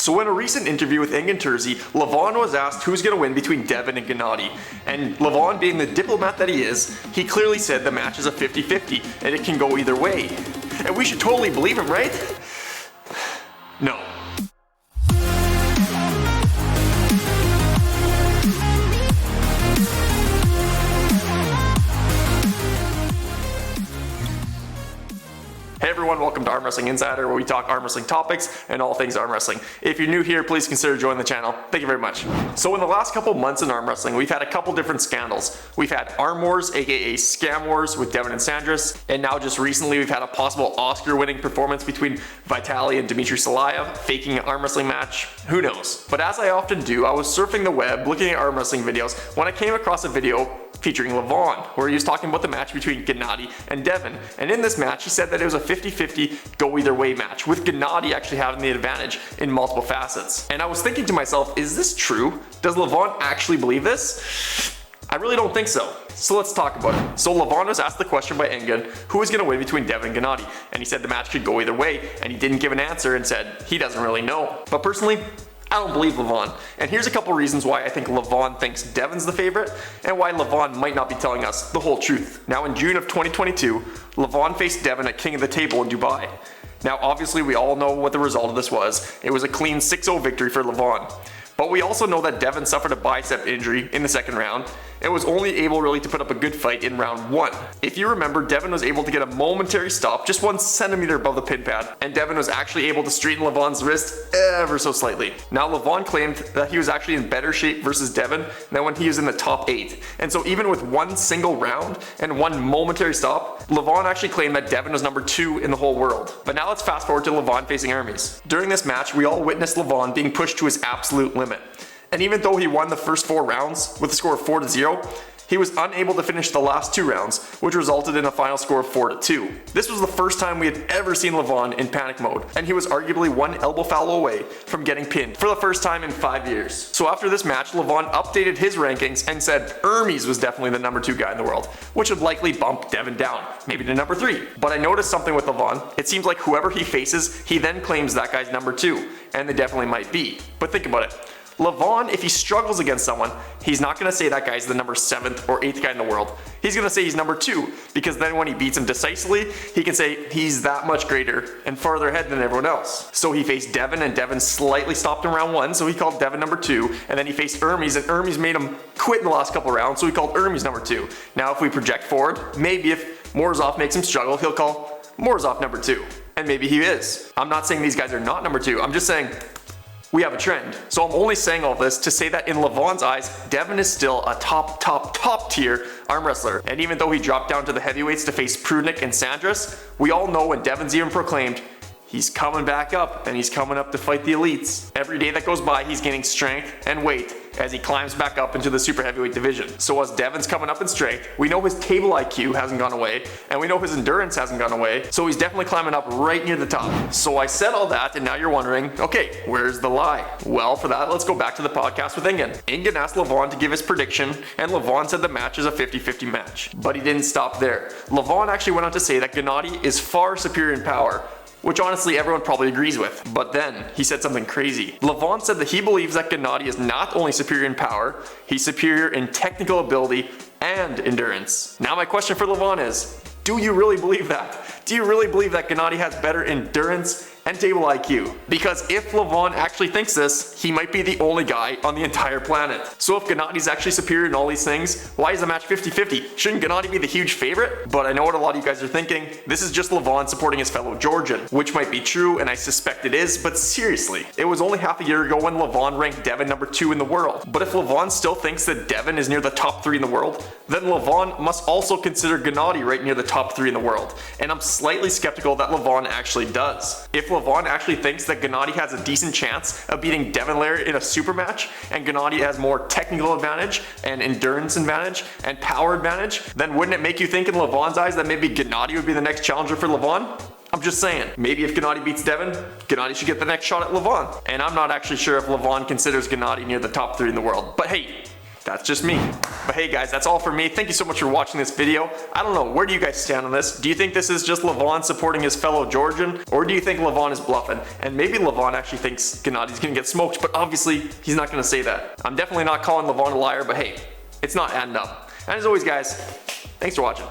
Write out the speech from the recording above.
So in a recent interview with Engin Terzi, Levan was asked who's going to win between Devon and Genadi. And Levan, being the diplomat that he is, he clearly said the match is a 50-50 and it can go either way. And we should totally believe him, right? No. Hey everyone, welcome to Arm Wrestling Insider, where we talk arm wrestling topics and all things arm wrestling. If you're new here, please consider joining the channel. Thank you very much. So in the last couple months in arm wrestling, we've had a couple different scandals. We've had Arm Wars, aka Scam Wars with Devon and Sandras, and now just recently we've had a possible Oscar-winning performance between Vitaly and Dmitry Salayev, faking an arm wrestling match. Who knows? But as I often do, I was surfing the web looking at arm wrestling videos when I came across a video featuring Levan, where he was talking about the match between Genadi and Devon. And in this match, he said that it was a 50-50 go either way match, with Genadi actually having the advantage in multiple facets. And I was thinking to myself, is this true? Does Levan actually believe this? I really don't think so. So let's talk about it. So Levan was asked the question by Engin, who is going to win between Devon and Genadi? And he said the match could go either way, and he didn't give an answer and said he doesn't really know. But personally, I don't believe Levan, and here's a couple reasons why I think Levan thinks Devon's the favorite, and why Levan might not be telling us the whole truth. Now in June of 2022, Levan faced Devon at King of the Table in Dubai. Now obviously we all know what the result of this was. It was a clean 6-0 victory for Levan. But we also know that Devon suffered a bicep injury in the second round and was only able really to put up a good fight in round 1. If you remember, Devon was able to get a momentary stop just 1 centimeter above the pin pad, and Devon was actually able to straighten Levan's wrist ever so slightly. Now Levan claimed that he was actually in better shape versus Devon than when he was in the top 8. And so even with 1 single round and 1 momentary stop, Levan actually claimed that Devon was number 2 in the whole world. But now let's fast forward to Levan facing Hermes. During this match, we all witnessed Levan being pushed to his absolute limit. And even though he won the first 4 rounds with a score of 4-0, he was unable to finish the last 2 rounds, which resulted in a final score of 4-2. This was the first time we had ever seen Levan in panic mode, and he was arguably 1 elbow foul away from getting pinned for the first time in 5 years. So after this match, Levan updated his rankings and said Hermes was definitely the number 2 guy in the world, which would likely bump Devon down, maybe to number 3. But I noticed something with Levan. It seems like whoever he faces, he then claims that guy's number 2, and they definitely might be. But think about it. Levan, if he struggles against someone, he's not going to say that guy's the number 7th or 8th guy in the world. He's going to say he's number 2, because then when he beats him decisively, he can say he's that much greater and farther ahead than everyone else. So he faced Devon, and Devon slightly stopped in round 1, so he called Devon number 2, and then he faced Hermes, and Hermes made him quit in the last couple rounds, so he called Hermes number 2. Now if we project forward, maybe if Morozov makes him struggle, he'll call Morozov number 2. And maybe he is. I'm not saying these guys are not number 2, I'm just saying we have a trend. So I'm only saying all this to say that in Levan's eyes, Devon is still a top tier arm wrestler. And even though he dropped down to the heavyweights to face Prudnik and Sandras, we all know when Devon's even proclaimed he's coming back up, and he's coming up to fight the elites. Every day that goes by, he's gaining strength and weight as he climbs back up into the super heavyweight division. So as Devon's coming up in strength, we know his table IQ hasn't gone away, and we know his endurance hasn't gone away, so he's definitely climbing up right near the top. So I said all that, and now you're wondering, okay, where's the lie? Well, for that, let's go back to the podcast with Engin. Engin asked Levan to give his prediction, and Levan said the match is a 50-50 match. But he didn't stop there. Levan actually went on to say that Genadi is far superior in power, which honestly everyone probably agrees with. But then, he said something crazy. Levan said that he believes that Genadi is not only superior in power, he's superior in technical ability and endurance. Now my question for Levan is, do you really believe that? Do you really believe that Genadi has better endurance and table IQ? Because if Levan actually thinks this, he might be the only guy on the entire planet. So if Genadi's actually superior in all these things, why is the match 50-50? Shouldn't Genadi be the huge favorite? But I know what a lot of you guys are thinking. This is just Levan supporting his fellow Georgian, which might be true, and I suspect it is, but seriously, it was only half a year ago when Levan ranked Devon number 2 in the world. But if Levan still thinks that Devon is near the top 3 in the world, then Levan must also consider Genadi right near the top 3 in the world. And I'm slightly skeptical that Levan actually does. If Levan actually thinks that Genadi has a decent chance of beating Devon Lair in a super match, and Genadi has more technical advantage and endurance advantage and power advantage, then wouldn't it make you think in Levan's eyes that maybe Genadi would be the next challenger for Levan? I'm just saying, maybe if Genadi beats Devon, Genadi should get the next shot at Levan. And I'm not actually sure if Levan considers Genadi near the top 3 in the world. But hey, That's just me. But hey guys, that's all for me. Thank you so much for watching this video. I don't know, where do you guys stand on this? Do you think this is just Levan supporting his fellow Georgian? Or do you think Levan is bluffing? And maybe Levan actually thinks Genadi's gonna get smoked, but obviously he's not gonna say that. I'm definitely not calling Levan a liar, but hey, it's not adding up. And as always guys, thanks for watching.